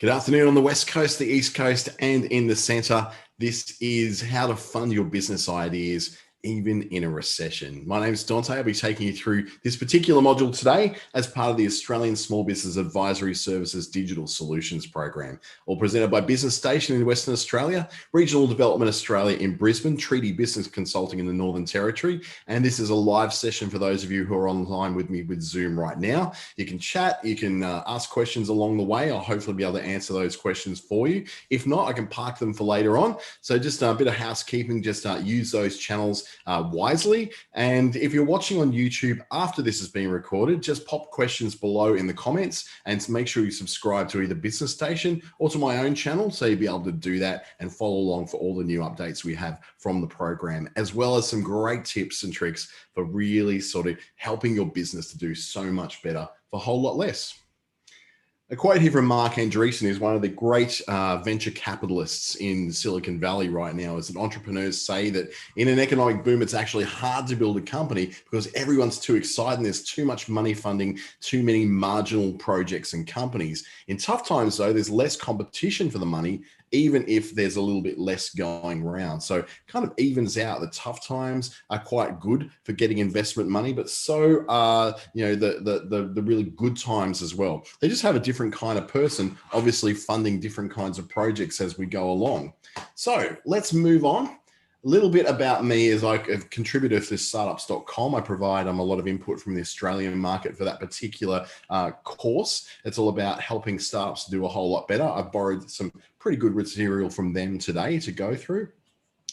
Good afternoon on the West Coast, the East Coast, and in the center. This is how to fund your business ideas even in a recession. My name is Dante. I'll be taking you through this particular module today as part of the Australian Small Business Advisory Services Digital Solutions Program, all presented by Business Station in Western Australia, Regional Development Australia in Brisbane, Treaty Business Consulting in the Northern Territory. And this is a live session for those of you who are online with me with Zoom right now. You can chat, you can ask questions along the way. I'll hopefully be able to answer those questions for you. If not, I can park them for later on. So just a bit of housekeeping, just use those channels wisely. And if you're watching on YouTube after this is being recorded, just pop questions below in the comments and make sure you subscribe to either Business Station or to my own channel, so you'll be able to do that and follow along for all the new updates we have from the program, as well as some great tips and tricks for really sort of helping your business to do so much better for a whole lot less. A quote here from Mark Andreessen, who's one of the great venture capitalists in Silicon Valley right now, is that entrepreneurs say that in an economic boom, it's actually hard to build a company because everyone's too excited and there's too much money funding too many marginal projects and companies. In tough times, though, there's less competition for the money, even if there's a little bit less going around. So it kind of evens out. The tough times are quite good for getting investment money, but so are, the really good times as well. They just have a different kind of person, obviously funding different kinds of projects as we go along. So let's move on. A little bit about me as a contributor to startups.com. I provide a lot of input from the Australian market for that particular course. It's all about helping startups do a whole lot better. I've borrowed some pretty good material from them today to go through.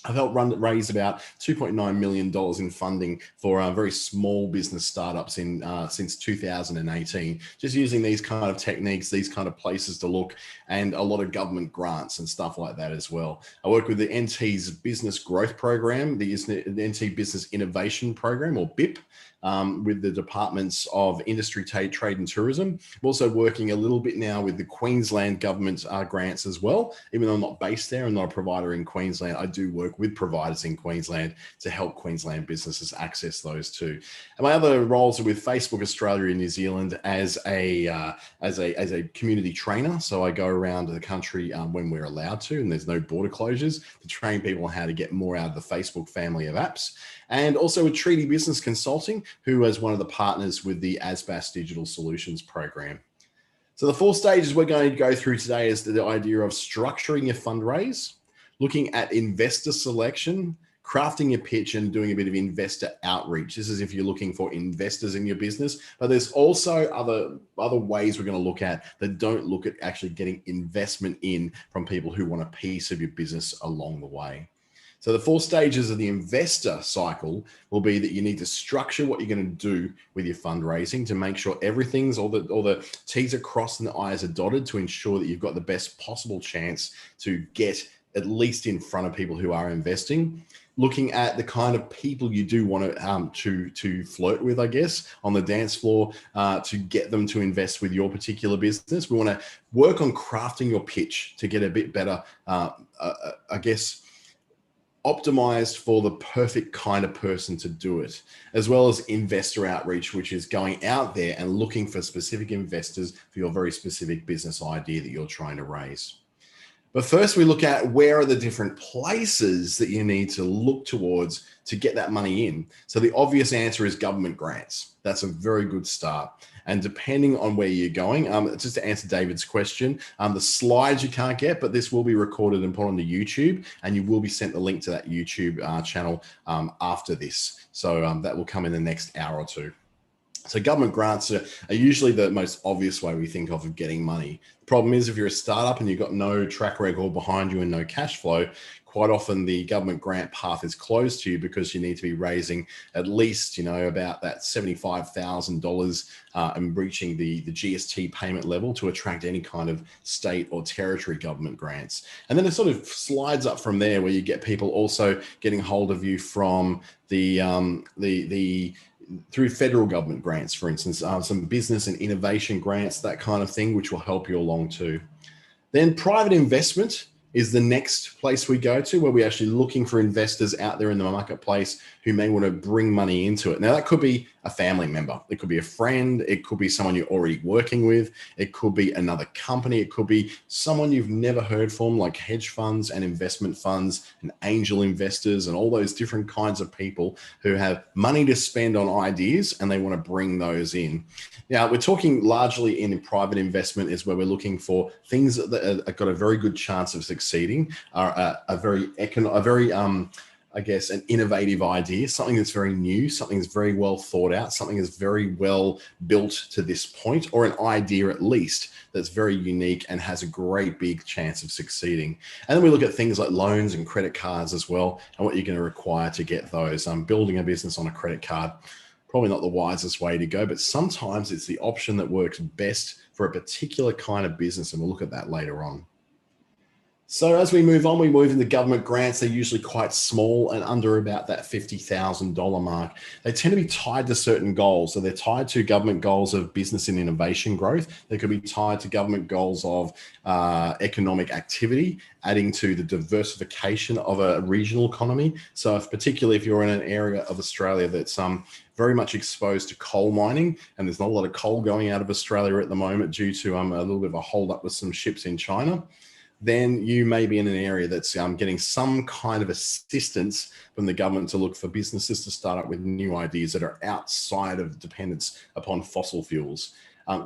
I've helped raise about $2.9 million in funding for very small business startups since 2018, just using these kind of techniques, these kind of places to look, and a lot of government grants and stuff like that as well. I work with the NT's Business Growth Program, the NT Business Innovation Program, or BIP, with the Departments of Industry, Trade and Tourism. I'm also working a little bit now with the Queensland government grants as well. Even though I'm not based there and not a provider in Queensland, I do work with providers in Queensland to help Queensland businesses access those too. And my other roles are with Facebook Australia and New Zealand as a community trainer. So I go around the country when we're allowed to, and there's no border closures, to train people on how to get more out of the Facebook family of apps. And also with Treaty Business Consulting, who is one of the partners with the ASBAS Digital Solutions Program. So the 4 stages we're going to go through today is the idea of structuring your fundraise, looking at investor selection, crafting your pitch, and doing a bit of investor outreach. This is if you're looking for investors in your business, but there's also other ways we're going to look at that don't look at actually getting investment in from people who want a piece of your business along the way. So the 4 stages of the investor cycle will be that you need to structure what you're going to do with your fundraising to make sure everything's, all the T's are crossed and the I's are dotted, to ensure that you've got the best possible chance to get at least in front of people who are investing. Looking at the kind of people you do want to flirt with, I guess, on the dance floor to get them to invest with your particular business. We want to work on crafting your pitch to get a bit better, optimized for the perfect kind of person to do it, as well as investor outreach, which is going out there and looking for specific investors for your very specific business idea that you're trying to raise. But first we look at where are the different places that you need to look towards to get that money in. So the obvious answer is government grants. That's a very good start. And depending on where you're going, just to answer David's question, the slides you can't get, but this will be recorded and put onto YouTube, and you will be sent the link to that YouTube channel after this. So that will come in the next hour or two. So government grants are usually the most obvious way we think of getting money. The problem is if you're a startup and you've got no track record behind you and no cash flow, quite often the government grant path is closed to you because you need to be raising at least, about that $75,000 and reaching the GST payment level to attract any kind of state or territory government grants. And then it sort of slides up from there, where you get people also getting hold of you from through federal government grants, for instance, some business and innovation grants, that kind of thing, which will help you along too. Then private investment is the next place we go to, where we're actually looking for investors out there in the marketplace who may want to bring money into it. Now, that could be a family member. It could be a friend. It could be someone you're already working with. It could be another company. It could be someone you've never heard from, like hedge funds and investment funds and angel investors and all those different kinds of people who have money to spend on ideas and they want to bring those in. Now, we're talking largely in private investment is where we're looking for things that have got a very good chance of succeeding, are I guess, an innovative idea, something that's very new, something that's very well thought out, something that's very well built to this point, or an idea at least that's very unique and has a great big chance of succeeding. And then we look at things like loans and credit cards as well, and what you're going to require to get those. Building a business on a credit card, probably not the wisest way to go, but sometimes it's the option that works best for a particular kind of business, and we'll look at that later on. So as we move on, we move into government grants. They're usually quite small and under about that $50,000 mark. They tend to be tied to certain goals. So they're tied to government goals of business and innovation growth. They could be tied to government goals of economic activity, adding to the diversification of a regional economy. So particularly if you're in an area of Australia that's very much exposed to coal mining, and there's not a lot of coal going out of Australia at the moment due to a little bit of a hold up with some ships in China, then you may be in an area that's getting some kind of assistance from the government to look for businesses to start up with new ideas that are outside of dependence upon fossil fuels.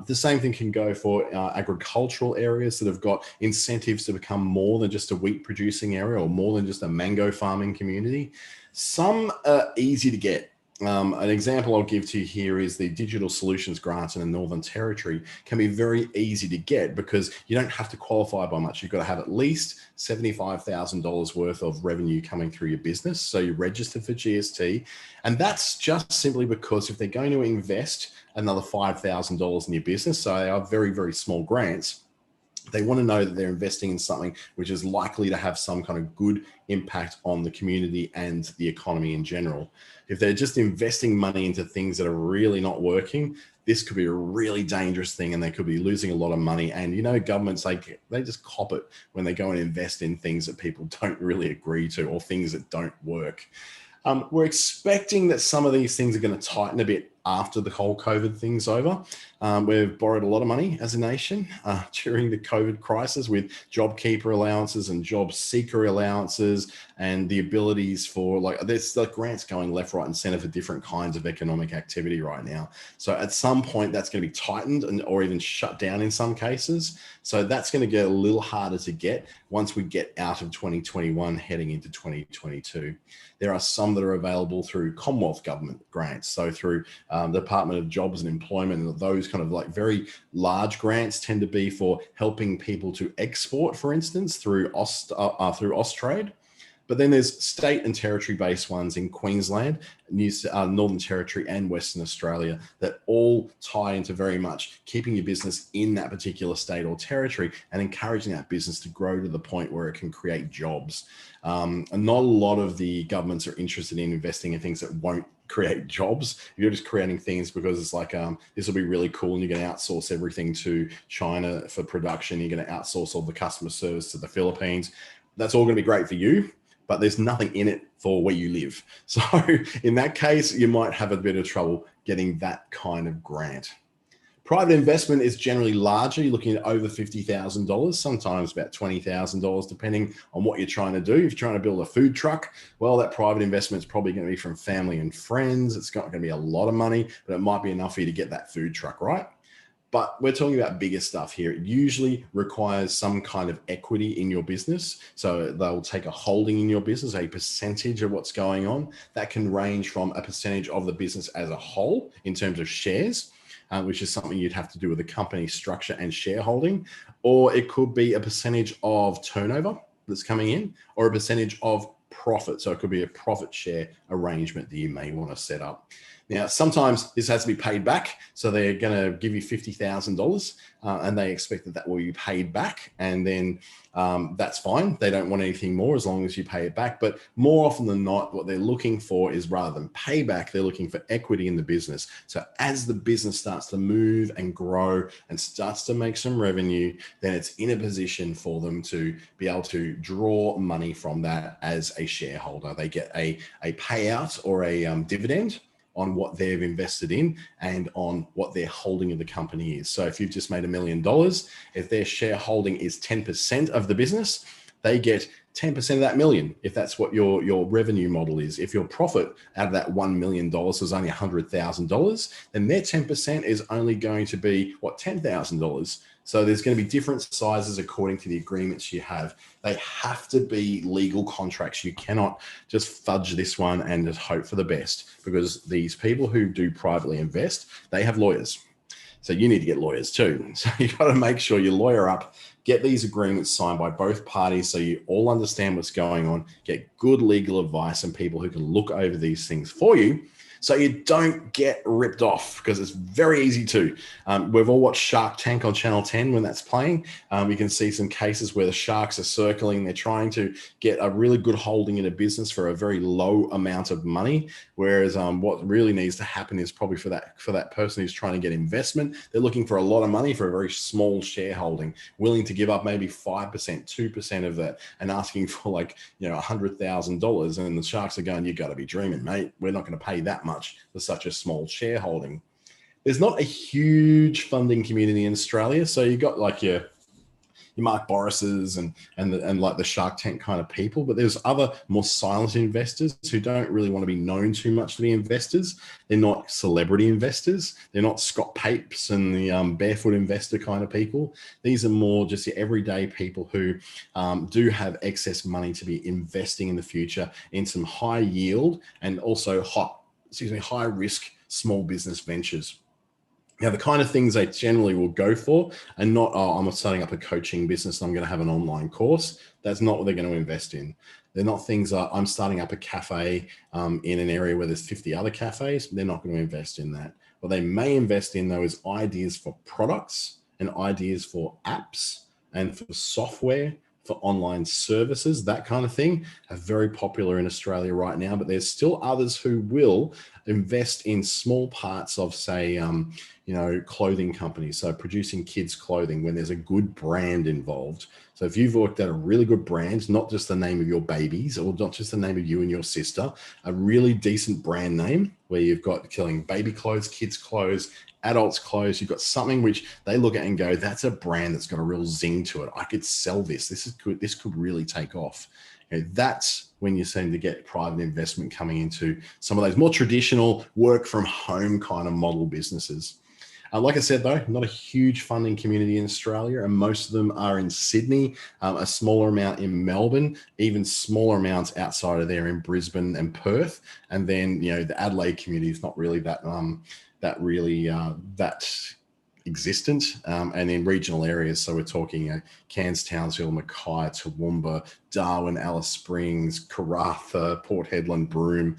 The same thing can go for agricultural areas that have got incentives to become more than just a wheat producing area or more than just a mango farming community. Some are easy to get. An example I'll give to you here is the Digital Solutions Grant in the Northern Territory can be very easy to get because you don't have to qualify by much. You've got to have at least $75,000 worth of revenue coming through your business. So you register for GST. And that's just simply because if they're going to invest another $5,000 in your business, so they are very, very small grants, they want to know that they're investing in something which is likely to have some kind of good impact on the community and the economy in general. If they're just investing money into things that are really not working, this could be a really dangerous thing and they could be losing a lot of money. And, governments, they just cop it when they go and invest in things that people don't really agree to or things that don't work. We're expecting that some of these things are going to tighten a bit after the whole COVID thing's over. We've borrowed a lot of money as a nation during the COVID crisis with JobKeeper allowances and job seeker allowances and the abilities for there's grants going left, right and center for different kinds of economic activity right now. So at some point that's going to be tightened or even shut down in some cases. So that's going to get a little harder to get once we get out of 2021 heading into 2022. There are some that are available through Commonwealth government grants. So through the Department of Jobs and Employment, and those kind of very large grants tend to be for helping people to export, for instance, through Austrade. But then there's state and territory based ones in Queensland, Northern Territory and Western Australia that all tie into very much keeping your business in that particular state or territory and encouraging that business to grow to the point where it can create jobs. And not a lot of the governments are interested in investing in things that won't create jobs. You're just creating things because it's this will be really cool and you're going to outsource everything to China for production. You're going to outsource all the customer service to the Philippines. That's all going to be great for you, but there's nothing in it for where you live. So in that case, you might have a bit of trouble getting that kind of grant. Private investment is generally larger. You're looking at over $50,000, sometimes about $20,000, depending on what you're trying to do. If you're trying to build a food truck, well, that private investment is probably going to be from family and friends. It's not going to be a lot of money, but it might be enough for you to get that food truck, right? But we're talking about bigger stuff here. It usually requires some kind of equity in your business. So they'll take a holding in your business, a percentage of what's going on. That can range from a percentage of the business as a whole in terms of shares, which is something you'd have to do with the company structure and shareholding, or it could be a percentage of turnover that's coming in, or a percentage of profit. So it could be a profit share arrangement that you may want to set up. Now, sometimes this has to be paid back. So they're going to give you $50,000 and they expect that will be paid back. And then that's fine. They don't want anything more as long as you pay it back. But more often than not, what they're looking for is rather than payback, they're looking for equity in the business. So as the business starts to move and grow and starts to make some revenue, then it's in a position for them to be able to draw money from that as a shareholder. They get a payout or a dividend on what they've invested in and on what their holding of the company is. So if you've just made $1 million, if their shareholding is 10% of the business, they get 10% of that million, if that's what your revenue model is. If your profit out of that $1 million was only $100,000, then their 10% is only going to be, $10,000. So there's going to be different sizes according to the agreements you have. They have to be legal contracts. You cannot just fudge this one and just hope for the best, because these people who do privately invest, they have lawyers. So you need to get lawyers too. So you got to make sure you lawyer up, get these agreements signed by both parties so you all understand what's going on, get good legal advice and people who can look over these things for you, so you don't get ripped off, because it's very easy to. We've all watched Shark Tank on Channel 10 when that's playing. You can see some cases where the sharks are circling. They're trying to get a really good holding in a business for a very low amount of money. Whereas what really needs to happen is probably for that person who's trying to get investment, they're looking for a lot of money for a very small shareholding, willing to give up maybe 5%, 2% of that, and asking for $100,000. And the sharks are going, "You got to be dreaming, mate. We're not going to pay that much for such a small shareholding." There's not a huge funding community in Australia, so you got like your Mark Boris's and like the Shark Tank kind of people, but there's other more silent investors who don't really want to be known too much to be investors. They're not celebrity investors. They're not Scott Papes and the barefoot investor kind of people. These are more just the everyday people who do have excess money to be investing in the future in some high yield and also high risk small business ventures. Now, the kind of things they generally will go for are not, I'm starting up a coaching business and I'm going to have an online course. That's not what they're going to invest in. They're not things like, I'm starting up a cafe in an area where there's 50 other cafes. They're not going to invest in that. What they may invest in, though, is ideas for products and ideas for apps and for software, for online services. That kind of thing are very popular in Australia right now, but there's still others who will invest in small parts of, say, clothing companies. So producing kids' clothing when there's a good brand involved. So if you've worked out a really good brand, not just the name of your babies or not just the name of you and your sister, a really decent brand name where you've got killing baby clothes, kids' clothes, adults' clothes, you've got something which they look at and go, that's a brand that's got a real zing to it. I could sell this. This could really take off. That's when you seem to get private investment coming into some of those more traditional work from home kind of model businesses. Like I said, though, not a huge funding community in Australia, and most of them are in Sydney, a smaller amount in Melbourne, even smaller amounts outside of there in Brisbane and Perth. And then, the Adelaide community is not really that existent, and in regional areas. So we're talking Cairns, Townsville, Mackay, Toowoomba, Darwin, Alice Springs, Karratha, Port Hedland, Broome,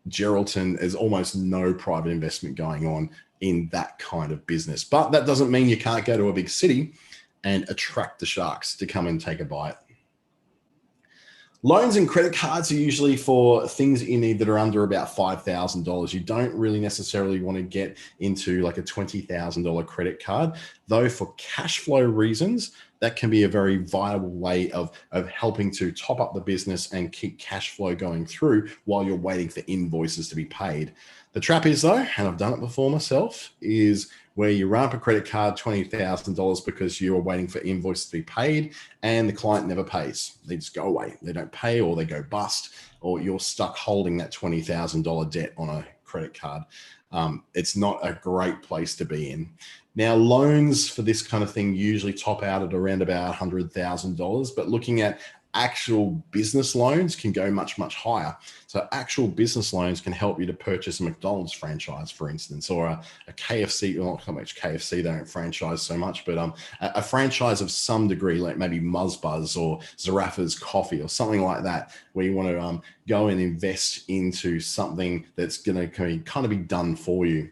Geraldton. There's almost no private investment going on in that kind of business. But that doesn't mean you can't go to a big city and attract the sharks to come and take a bite. Loans and credit cards are usually for things that you need that are under about $5,000. You don't really necessarily want to get into like a $20,000 credit card, though for cash flow reasons, that can be a very viable way of helping to top up the business and keep cash flow going through while you're waiting for invoices to be paid. The trap is, though, and I've done it before myself, is where you run up a credit card, $20,000 because you're waiting for invoices to be paid and the client never pays. They just go away. They don't pay, or they go bust, or you're stuck holding that $20,000 debt on a credit card. It's not a great place to be in. Now, loans for this kind of thing usually top out at around about $100,000, but looking at actual business loans can go much, much higher. So actual business loans can help you to purchase a McDonald's franchise, for instance, or a KFC, well, not so much KFC, they don't franchise so much, but a franchise of some degree, like maybe Muzzbuzz or Zaraffa's Coffee or something like that, where you want to go and invest into something that's going to kind of be done for you.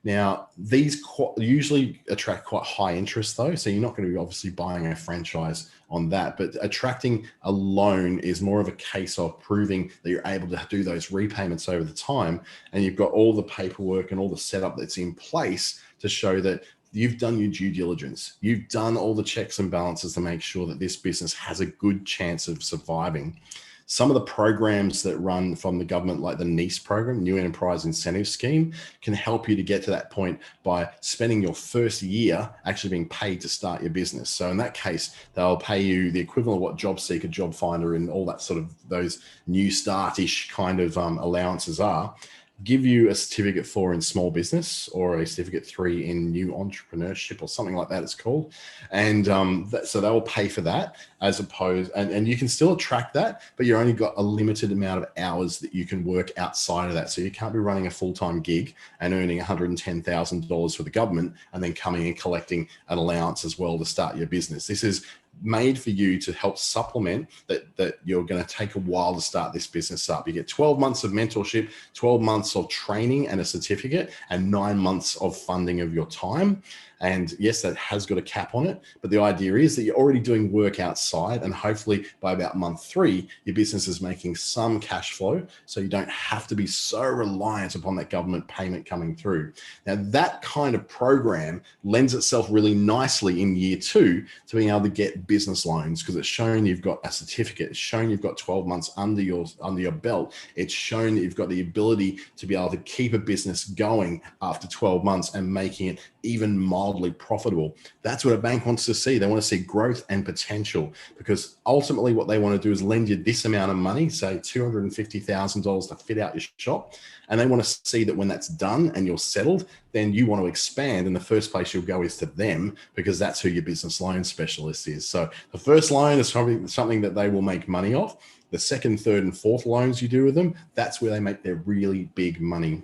Now, these usually attract quite high interest though. So you're not going to be obviously buying a franchise on that, but attracting a loan is more of a case of proving that you're able to do those repayments over the time. And you've got all the paperwork and all the setup that's in place to show that you've done your due diligence. You've done all the checks and balances to make sure that this business has a good chance of surviving. Some of the programs that run from the government, like the NEIS program, New Enterprise Incentive Scheme, can help you to get to that point by spending your first year actually being paid to start your business. So in that case, they'll pay you the equivalent of what Job Seeker, Job Finder, and all that sort of those new start-ish kind of allowances are. Give you a certificate 4 in small business or a certificate 3 in new entrepreneurship or something like that it's called. And so they will pay for that as opposed, and you can still attract that, but you're only got a limited amount of hours that you can work outside of that. So you can't be running a full-time gig and earning $110,000 for the government and then coming and collecting an allowance as well to start your business. This is made for you to help supplement that you're going to take a while to start this business up. You get 12 months of mentorship, 12 months of training and a certificate, and 9 months of funding of your time. And yes, that has got a cap on it, but the idea is that you're already doing work outside, and hopefully by about month 3, your business is making some cash flow, so you don't have to be so reliant upon that government payment coming through. Now, that kind of program lends itself really nicely in year 2 to being able to get business loans, because it's shown you've got a certificate, it's shown you've got 12 months under your belt, it's shown that you've got the ability to be able to keep a business going after 12 months and making it even mildly profitable. That's what a bank wants to see. They want to see growth and potential, because ultimately what they want to do is lend you this amount of money, say $250,000 to fit out your shop. And they want to see that when that's done and you're settled, then you want to expand. And the first place you'll go is to them, because that's who your business loan specialist is. So the first loan is probably something that they will make money off. The second, third, and fourth loans you do with them, that's where they make their really big money.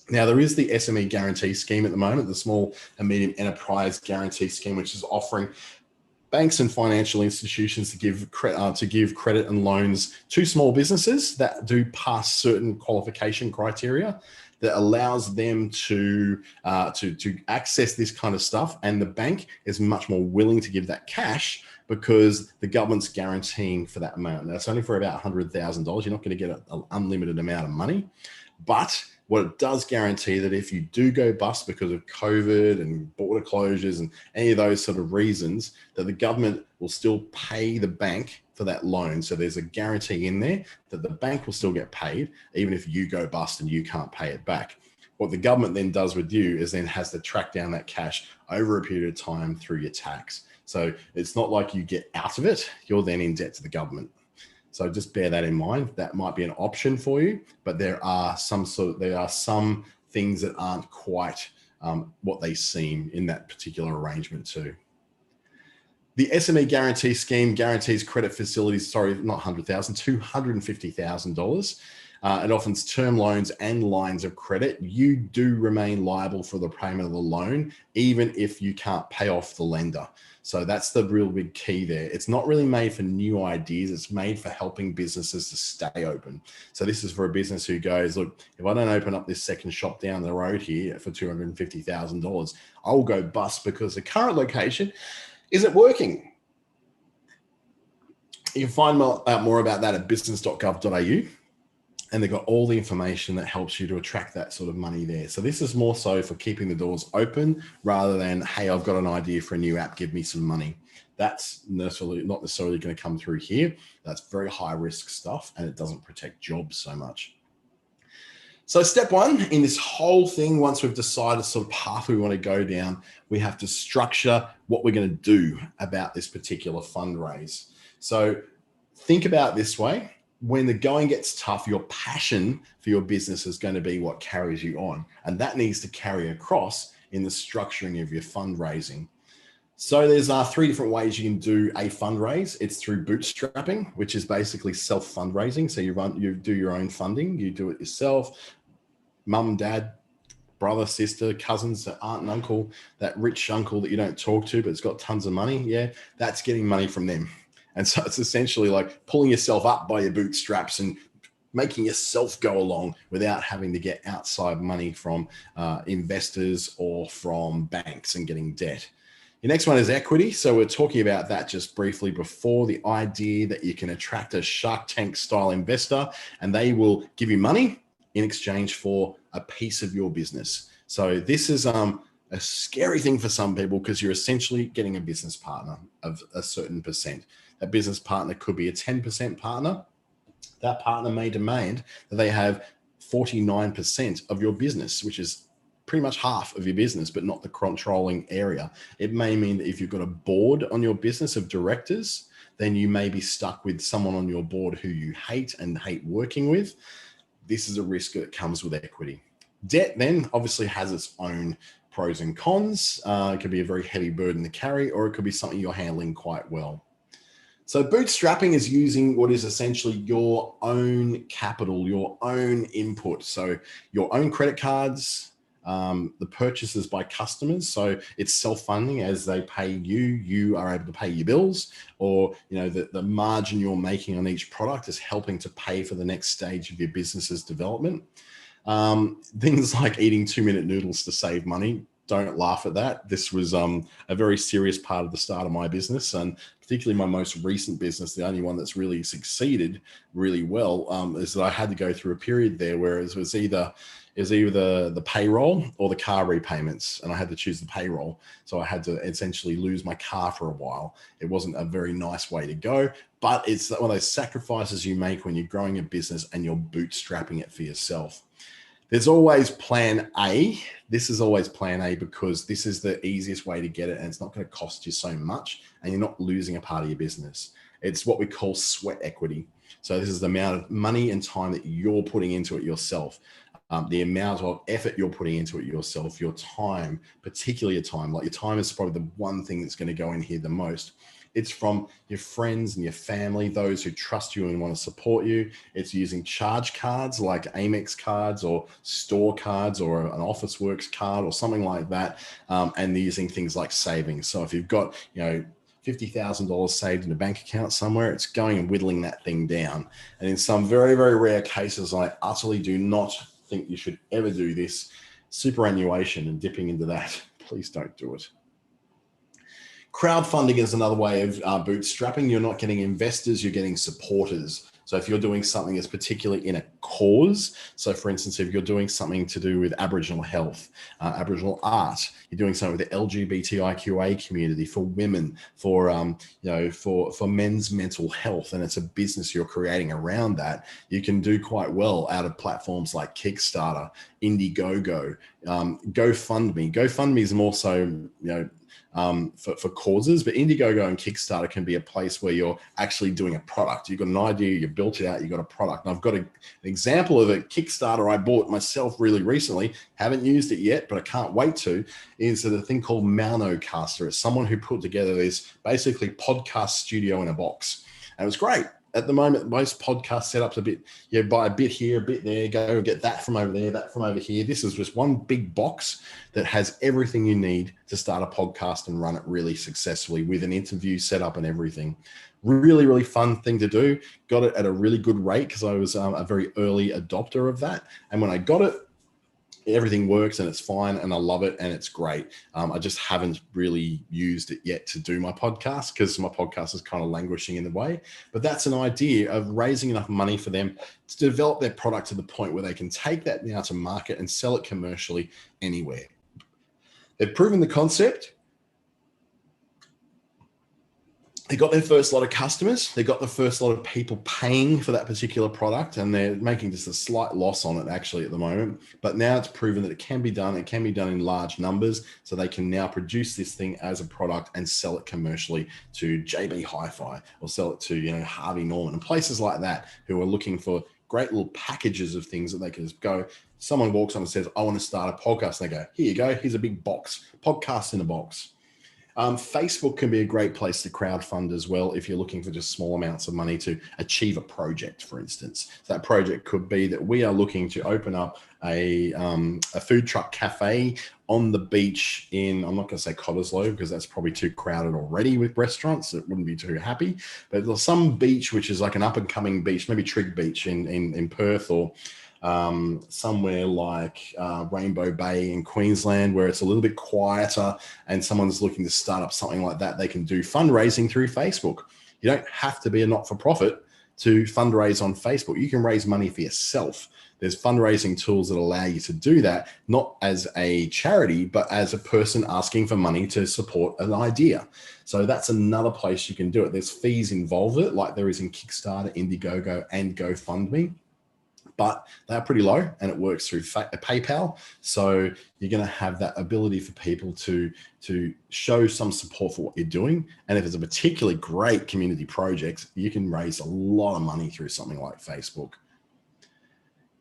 Now, there is the SME Guarantee Scheme at the moment, the Small and Medium Enterprise Guarantee Scheme, which is offering banks and financial institutions to give credit and loans to small businesses that do pass certain qualification criteria that allows them to access this kind of stuff. And the bank is much more willing to give that cash because the government's guaranteeing for that amount. Now, it's only for about $100,000. You're not going to get an unlimited amount of money, but what it does guarantee that if you do go bust because of COVID and border closures and any of those sort of reasons, that the government will still pay the bank for that loan. So there's a guarantee in there that the bank will still get paid, even if you go bust and you can't pay it back. What the government then does with you is then has to track down that cash over a period of time through your tax. So it's not like you get out of it, you're then in debt to the government. So just bear that in mind. That might be an option for you, but there are some things that aren't quite what they seem in that particular arrangement too. The SME Guarantee Scheme guarantees credit facilities, not $100,000, $250,000. It offers term loans and lines of credit. You do remain liable for the payment of the loan, even if you can't pay off the lender. So that's the real big key there. It's not really made for new ideas. It's made for helping businesses to stay open. So this is for a business who goes, look, if I don't open up this second shop down the road here for $250,000, I'll go bust because the current location isn't working. You can find out more about that at business.gov.au. And they've got all the information that helps you to attract that sort of money there. So this is more so for keeping the doors open rather than, hey, I've got an idea for a new app, give me some money. That's not necessarily going to come through here. That's very high risk stuff, and it doesn't protect jobs so much. So step 1 in this whole thing, once we've decided sort of path we want to go down, we have to structure what we're going to do about this particular fundraise. So think about it this way. When the going gets tough, your passion for your business is going to be what carries you on. And that needs to carry across in the structuring of your fundraising. So there's three different ways you can do a fundraise. It's through bootstrapping, which is basically self-fundraising. So you do your own funding, you do it yourself, mum, dad, brother, sister, cousins, aunt and uncle, that rich uncle that you don't talk to, but it's got tons of money. Yeah, that's getting money from them. And so it's essentially like pulling yourself up by your bootstraps and making yourself go along without having to get outside money from investors or from banks and getting debt. The next one is equity. So we're talking about that just briefly before, the idea that you can attract a Shark Tank style investor and they will give you money in exchange for a piece of your business. So this is a scary thing for some people because you're essentially getting a business partner of a certain percent. That business partner could be a 10% partner. That partner may demand that they have 49% of your business, which is pretty much half of your business, but not the controlling area. It may mean that if you've got a board on your business of directors, then you may be stuck with someone on your board who you hate and hate working with. This is a risk that comes with equity. Debt then obviously has its own pros and cons. It could be a very heavy burden to carry, or it could be something you're handling quite well. So bootstrapping is using what is essentially your own capital, your own input. So your own credit cards, the purchases by customers. So it's self-funding as they pay you, you are able to pay your bills, or the margin you're making on each product is helping to pay for the next stage of your business's development. Things like eating 2-minute noodles to save money. Don't laugh at that. This was a very serious part of the start of my business, and particularly my most recent business, the only one that's really succeeded really well, is that I had to go through a period there where it was either the payroll or the car repayments, and I had to choose the payroll. So I had to essentially lose my car for a while. It wasn't a very nice way to go, but it's one of those sacrifices you make when you're growing a business and you're bootstrapping it for yourself. There's always plan A. This is always plan A because this is the easiest way to get it and it's not going to cost you so much and you're not losing a part of your business. It's what we call sweat equity. So this is the amount of money and time that you're putting into it yourself. The amount of effort you're putting into it yourself, your time, particularly your time. Like your time is probably the one thing that's going to go in here the most. It's from your friends and your family, those who trust you and want to support you. It's using charge cards like Amex cards or store cards or an Officeworks card or something like that. And using things like savings. So if you've got, $50,000 saved in a bank account somewhere, it's going and whittling that thing down. And in some very, very rare cases, I utterly do not think you should ever do this, superannuation and dipping into that. Please don't do it. Crowdfunding is another way of bootstrapping. You're not getting investors, you're getting supporters. So if you're doing something that's particularly in a cause, so for instance, if you're doing something to do with Aboriginal health, Aboriginal art, you're doing something with the LGBTIQA community, for women, for men's mental health, and it's a business you're creating around that, you can do quite well out of platforms like Kickstarter, Indiegogo, GoFundMe. GoFundMe is more so, for causes, but Indiegogo and Kickstarter can be a place where you're actually doing a product. You've got an idea, you built it out, you've got a product. And I've got an example of a Kickstarter I bought myself really recently, haven't used it yet, but I can't wait to, is a thing called Maunocaster. It's someone who put together this basically podcast studio in a box. And it was great. At the moment, most podcast setups a bit, buy a bit here, a bit there, go get that from over there, that from over here. This is just one big box that has everything you need to start a podcast and run it really successfully with an interview setup and everything. Really, really fun thing to do. Got it at a really good rate because I was a very early adopter of that. And when I got it, everything works and it's fine and I love it and it's great. I just haven't really used it yet to do my podcast because my podcast is kind of languishing in the way. But that's an idea of raising enough money for them to develop their product to the point where they can take that now to market and sell it commercially anywhere. They've proven the concept. They got their first lot of customers. They got the first lot of people paying for that particular product, and they're making just a slight loss on it actually at the moment. But now it's proven that it can be done. It can be done in large numbers, so they can now produce this thing as a product and sell it commercially to JB Hi-Fi or sell it to Harvey Norman and places like that who are looking for great little packages of things that they can just go. Someone walks on and says, "I want to start a podcast," and they go, "Here you go. Here's a big box, podcast in a box." Facebook can be a great place to crowdfund as well if you're looking for just small amounts of money to achieve a project, for instance. So that project could be that we are looking to open up a food truck cafe on the beach in, I'm not going to say Cottesloe because that's probably too crowded already with restaurants. It wouldn't be too happy. But there's some beach which is like an up-and-coming beach, maybe Trigg Beach in Perth, or somewhere like Rainbow Bay in Queensland, where it's a little bit quieter and someone's looking to start up something like that. They can do fundraising through Facebook. You don't have to be a not-for-profit to fundraise on Facebook. You can raise money for yourself. There's fundraising tools that allow you to do that, not as a charity, but as a person asking for money to support an idea. So that's another place you can do it. There's fees involved with it, like there is in Kickstarter, Indiegogo, and GoFundMe, but they're pretty low, and it works through PayPal. So you're going to have that ability for people to show some support for what you're doing. And if it's a particularly great community project, you can raise a lot of money through something like Facebook.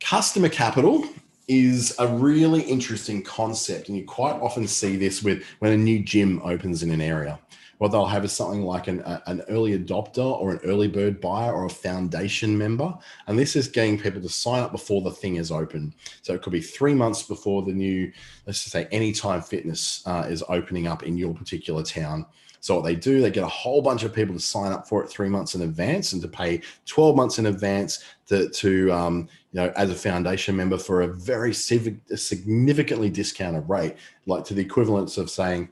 Customer capital is a really interesting concept, and you quite often see this with when a new gym opens in an area. What they'll have is something like an early adopter or an early bird buyer or a foundation member. And this is getting people to sign up before the thing is open. So it could be 3 months before the new, let's just say Anytime Fitness is opening up in your particular town. So what they do, they get a whole bunch of people to sign up for it 3 months in advance and to pay 12 months in advance to as a foundation member for a very significantly discounted rate, like to the equivalence of saying,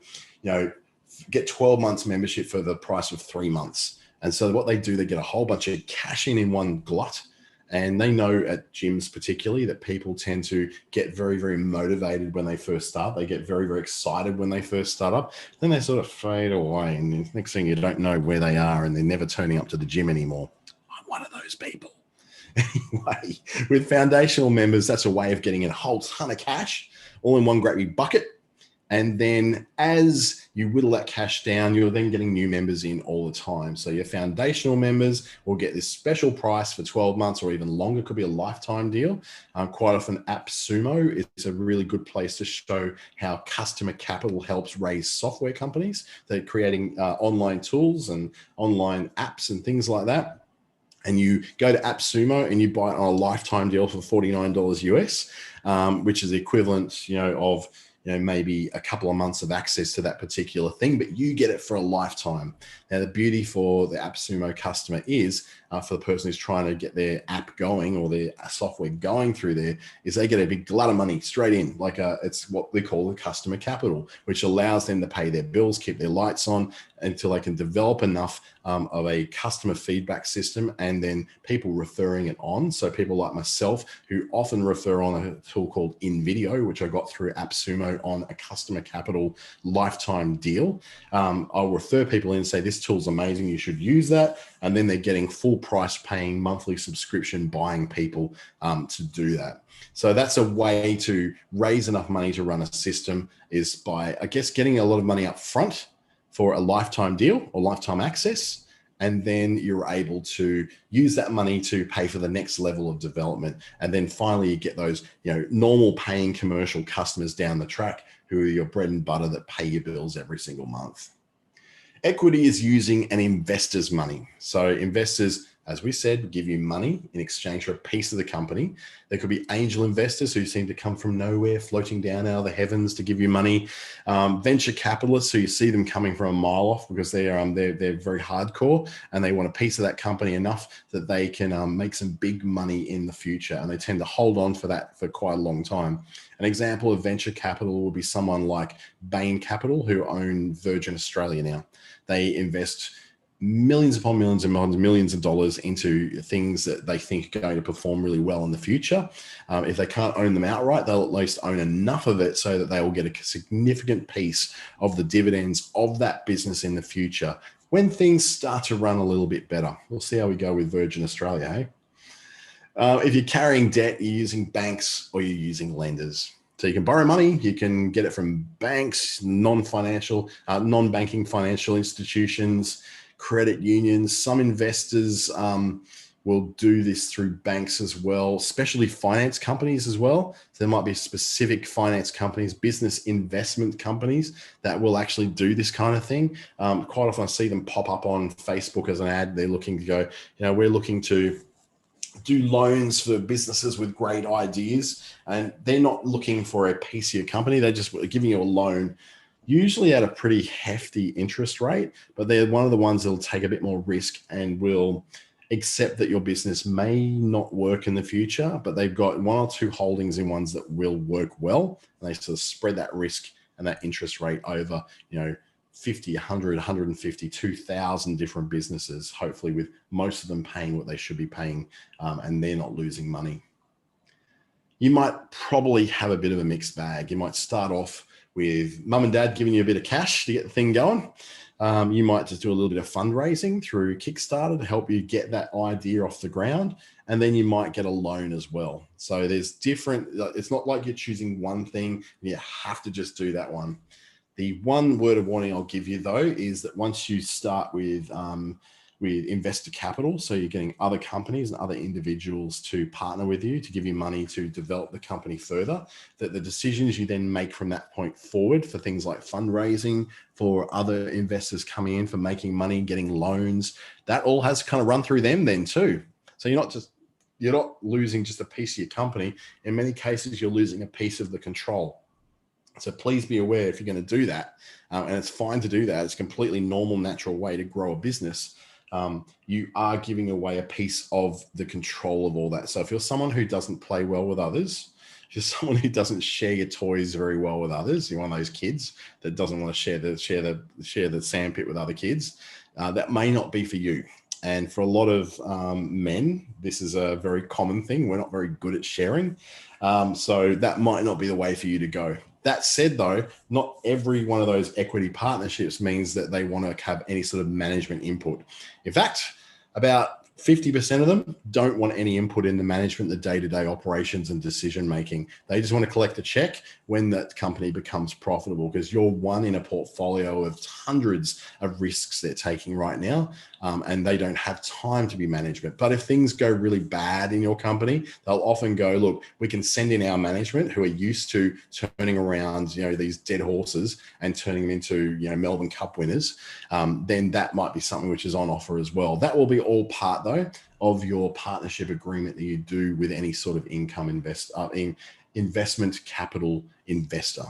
get 12 months membership for the price of 3 months. And so what they do, they get a whole bunch of cash in one glut. And they know at gyms particularly that people tend to get very, very motivated when they first start. They get very, very excited when they first start up. Then they sort of fade away. And the next thing you don't know where they are, and they're never turning up to the gym anymore. I'm one of those people. Anyway, with foundational members, that's a way of getting in a whole ton of cash all in one great big bucket. And then as you whittle that cash down, you're then getting new members in all the time. So your foundational members will get this special price for 12 months or even longer. It could be a lifetime deal. Quite often AppSumo is a really good place to show how customer capital helps raise software companies. They're creating online tools and online apps and things like that. And you go to AppSumo and you buy it on a lifetime deal for $49 US, which is the equivalent, of maybe a couple of months of access to that particular thing, but you get it for a lifetime. Now, the beauty for the AppSumo customer is for the person who's trying to get their app going or their software going through there, is they get a big glut of money straight in. It's what they call the customer capital, which allows them to pay their bills, keep their lights on until they can develop enough of a customer feedback system and then people referring it on. So people like myself who often refer on a tool called InVideo, which I got through AppSumo on a customer capital lifetime deal. I'll refer people in and say, this tool's amazing, you should use that. And then they're getting full price paying monthly subscription buying people to do that. So that's a way to raise enough money to run a system, is by, getting a lot of money up front for a lifetime deal or lifetime access. And then you're able to use that money to pay for the next level of development. And then finally you get those, normal paying commercial customers down the track who are your bread and butter that pay your bills every single month. Equity is using an investor's money. So investors, as we said, give you money in exchange for a piece of the company. There could be angel investors who seem to come from nowhere, floating down out of the heavens to give you money. Venture capitalists, who you see them coming from a mile off because they're very hardcore and they want a piece of that company enough that they can make some big money in the future, and they tend to hold on for that for quite a long time. An example of venture capital will be someone like Bain Capital, who own Virgin Australia now. They invest millions upon millions and millions of dollars into things that they think are going to perform really well in the future. If they can't own them outright, they'll at least own enough of it so that they will get a significant piece of the dividends of that business in the future when things start to run a little bit better. We'll see how we go with Virgin Australia, hey? If you're carrying debt, you're using banks or you're using lenders. So you can borrow money, you can get it from banks, non-banking financial institutions, credit unions. Some investors We'll do this through banks as well, especially finance companies as well. So there might be specific finance companies, business investment companies that will actually do this kind of thing. Quite often I see them pop up on Facebook as an ad. They're looking to go, we're looking to do loans for businesses with great ideas, and they're not looking for a piece of your company. They're just giving you a loan, usually at a pretty hefty interest rate, but they're one of the ones that'll take a bit more risk and will accept that your business may not work in the future, but they've got one or two holdings in ones that will work well. And they sort of spread that risk and that interest rate over, 50, 100, 150, 2,000 different businesses, hopefully with most of them paying what they should be paying, and they're not losing money. You might probably have a bit of a mixed bag. You might start off with mum and dad giving you a bit of cash to get the thing going. You might just do a little bit of fundraising through Kickstarter to help you get that idea off the ground. And then you might get a loan as well. So there's different, it's not like you're choosing one thing and you have to just do that one. The one word of warning I'll give you though, is that once you start with investor capital, so you're getting other companies and other individuals to partner with you to give you money to develop the company further, that the decisions you then make from that point forward for things like fundraising, for other investors coming in, for making money, getting loans, that all has to kind of run through them then too. So you're not losing just a piece of your company. In many cases, you're losing a piece of the control. So please be aware if you're going to do that, and it's fine to do that. It's a completely normal, natural way to grow a business. You are giving away a piece of the control of all that. So if you're someone who doesn't play well with others, if you're someone who doesn't share your toys very well with others, you're one of those kids that doesn't want to share the sandpit with other kids, that may not be for you. And for a lot of men, this is a very common thing. We're not very good at sharing. So that might not be the way for you to go. That said, though, not every one of those equity partnerships means that they want to have any sort of management input. In fact, about 50% of them don't want any input in the management, the day-to-day operations and decision-making. They just want to collect a check when that company becomes profitable, because you're one in a portfolio of hundreds of risks they're taking right now, and they don't have time to be management. But if things go really bad in your company, they'll often go, look, we can send in our management who are used to turning around, these dead horses and turning them into, Melbourne Cup winners. Then that might be something which is on offer as well. That will be all part, though, of your partnership agreement that you do with any sort of investment capital investor.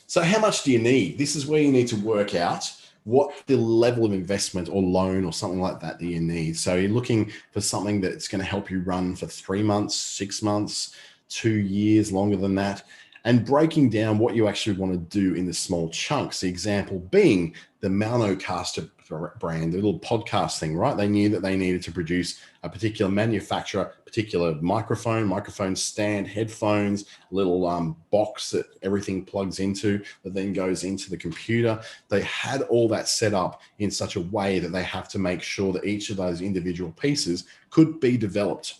So how much do you need? This is where you need to work out what the level of investment or loan or something like that you need. So you're looking for something that's going to help you run for 3 months, 6 months, 2 years, longer than that, and breaking down what you actually want to do in the small chunks. The example being the Maunocaster brand, the little podcast thing, right? They knew that they needed to produce a particular manufacturer, particular microphone stand, headphones, little box that everything plugs into that then goes into the computer. They had all that set up in such a way that they have to make sure that each of those individual pieces could be developed.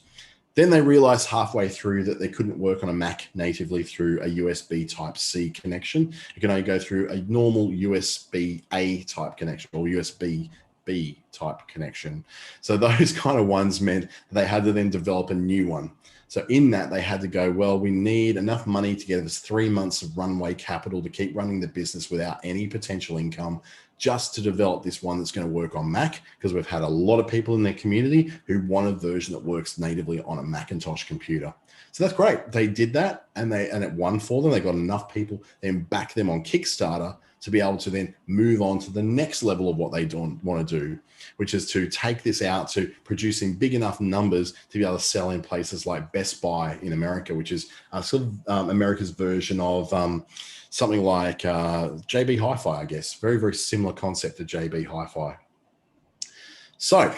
Then they realized halfway through that they couldn't work on a Mac natively through a USB Type-C connection. You can only go through a normal USB-A type connection or USB-B type connection. So those kind of ones meant they had to then develop a new one. So in that, they had to go, well, we need enough money to get us 3 months of runway capital to keep running the business without any potential income, just to develop this one that's going to work on Mac, because we've had a lot of people in their community who want a version that works natively on a Macintosh computer. So that's great. They did that, and it won for them. They got enough people, then back them on Kickstarter to be able to then move on to the next level of what they want to do, which is to take this out to producing big enough numbers to be able to sell in places like Best Buy in America, which is sort of America's version of something like JB Hi-Fi, I guess. Very, very similar concept to JB Hi-Fi. So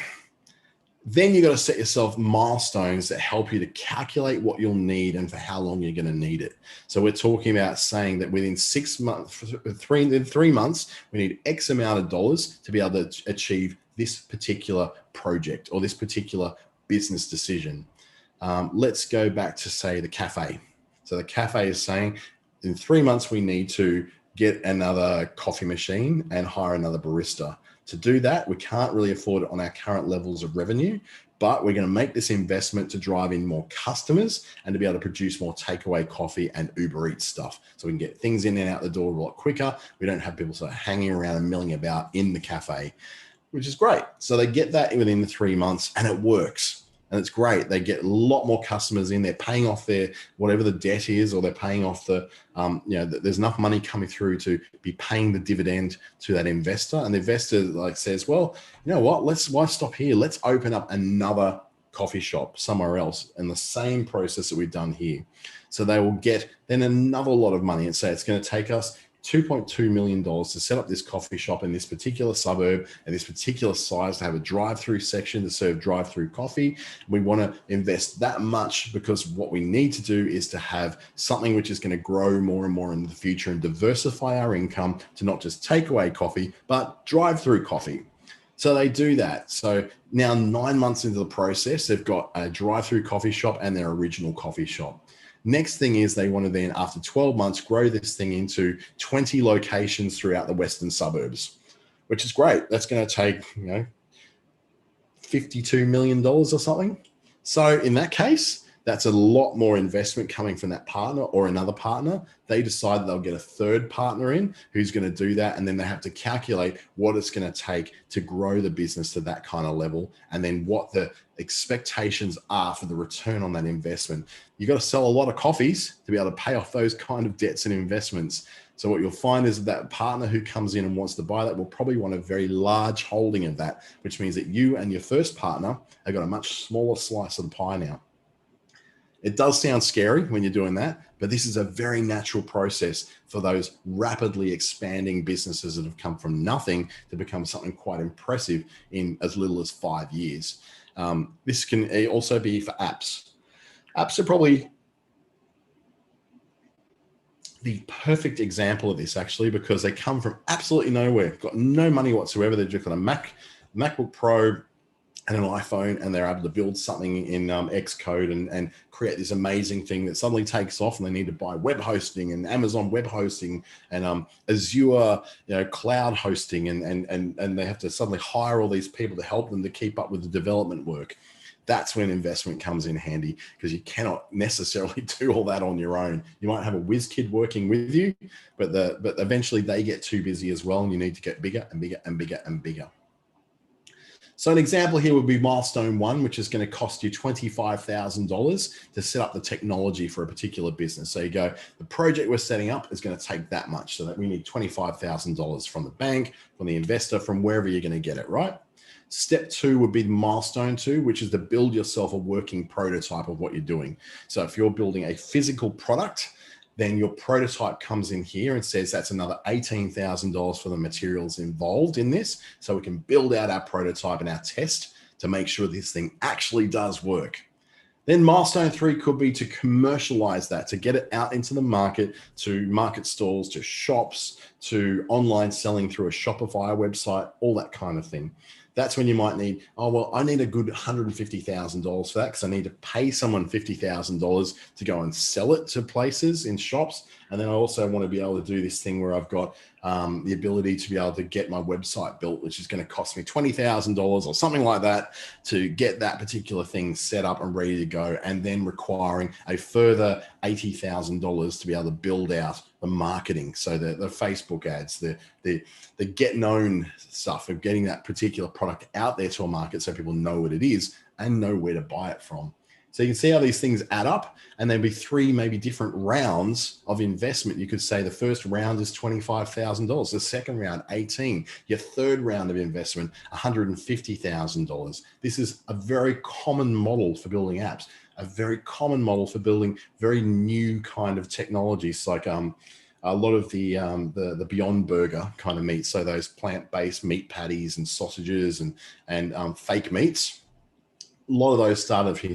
then you've got to set yourself milestones that help you to calculate what you'll need and for how long you're going to need it. So we're talking about saying that within 6 months, in 3 months, we need X amount of dollars to be able to achieve this particular project or this particular business decision. Let's go back to, say, the cafe. So the cafe is saying in 3 months, we need to get another coffee machine and hire another barista. To do that, we can't really afford it on our current levels of revenue, but we're going to make this investment to drive in more customers and to be able to produce more takeaway coffee and Uber Eats stuff. So we can get things in and out the door a lot quicker. We don't have people sort of hanging around and milling about in the cafe, which is great. So they get that within the 3 months and it works. And it's great. They get a lot more customers in. They're paying off their whatever the debt is, or they're paying off the, there's enough money coming through to be paying the dividend to that investor. And the investor says, well, you know what? Why stop here? Let's open up another coffee shop somewhere else in the same process that we've done here. So they will get then another lot of money and say it's going to take us $2.2 million to set up this coffee shop in this particular suburb and this particular size to have a drive-through section to serve drive-through coffee. We want to invest that much because what we need to do is to have something which is going to grow more and more in the future and diversify our income to not just takeaway coffee, but drive-through coffee. So they do that. So now 9 months into the process, they've got a drive-through coffee shop and their original coffee shop. Next thing is they want to then, after 12 months, grow this thing into 20 locations throughout the western suburbs, which is great. That's going to take, $52 million or something. So in that case, that's a lot more investment coming from that partner or another partner. They decide they'll get a third partner in who's going to do that. And then they have to calculate what it's going to take to grow the business to that kind of level. And then what the expectations are for the return on that investment. You've got to sell a lot of coffees to be able to pay off those kind of debts and investments. So what you'll find is that partner who comes in and wants to buy that will probably want a very large holding of that, which means that you and your first partner have got a much smaller slice of the pie now. It does sound scary when you're doing that, but this is a very natural process for those rapidly expanding businesses that have come from nothing to become something quite impressive in as little as 5 years. This can also be for apps. Apps are probably the perfect example of this, actually, because they come from absolutely nowhere, got no money whatsoever. They've just got a MacBook Pro and an iPhone, and they're able to build something in Xcode and create this amazing thing that suddenly takes off, and they need to buy web hosting and Amazon web hosting and Azure, cloud hosting, and they have to suddenly hire all these people to help them to keep up with the development work. That's when investment comes in handy, because you cannot necessarily do all that on your own. You might have a whiz kid working with you, but eventually they get too busy as well, and you need to get bigger and bigger and bigger and bigger. So an example here would be milestone 1, which is going to cost you $25,000 to set up the technology for a particular business. So you go, the project we're setting up is going to take that much, so that we need $25,000 from the bank, from the investor, from wherever you're going to get it, right? Step 2 would be milestone 2, which is to build yourself a working prototype of what you're doing. So if you're building a physical product, then your prototype comes in here and says that's another $18,000 for the materials involved in this. So we can build out our prototype and our test to make sure this thing actually does work. Then milestone 3 could be to commercialize that, to get it out into the market, to market stalls, to shops, to online selling through a Shopify website, all that kind of thing. That's when you might need, I need a good $150,000 for that, because I need to pay someone $50,000 to go and sell it to places in shops. And then I also want to be able to do this thing where I've got the ability to be able to get my website built, which is going to cost me $20,000 or something like that to get that particular thing set up and ready to go, and then requiring a further $80,000 to be able to build out the marketing. So the Facebook ads, the get known stuff of getting that particular product out there to a market so people know what it is and know where to buy it from. So you can see how these things add up, and there'll be 3 maybe different rounds of investment. You could say the first round is $25,000, the second round, 18, your third round of investment, $150,000. This is a very common model for building apps, a very common model for building very new kind of technologies, like a lot of the Beyond Burger kind of meats. So those plant-based meat patties and sausages and fake meats. A lot of those start off here.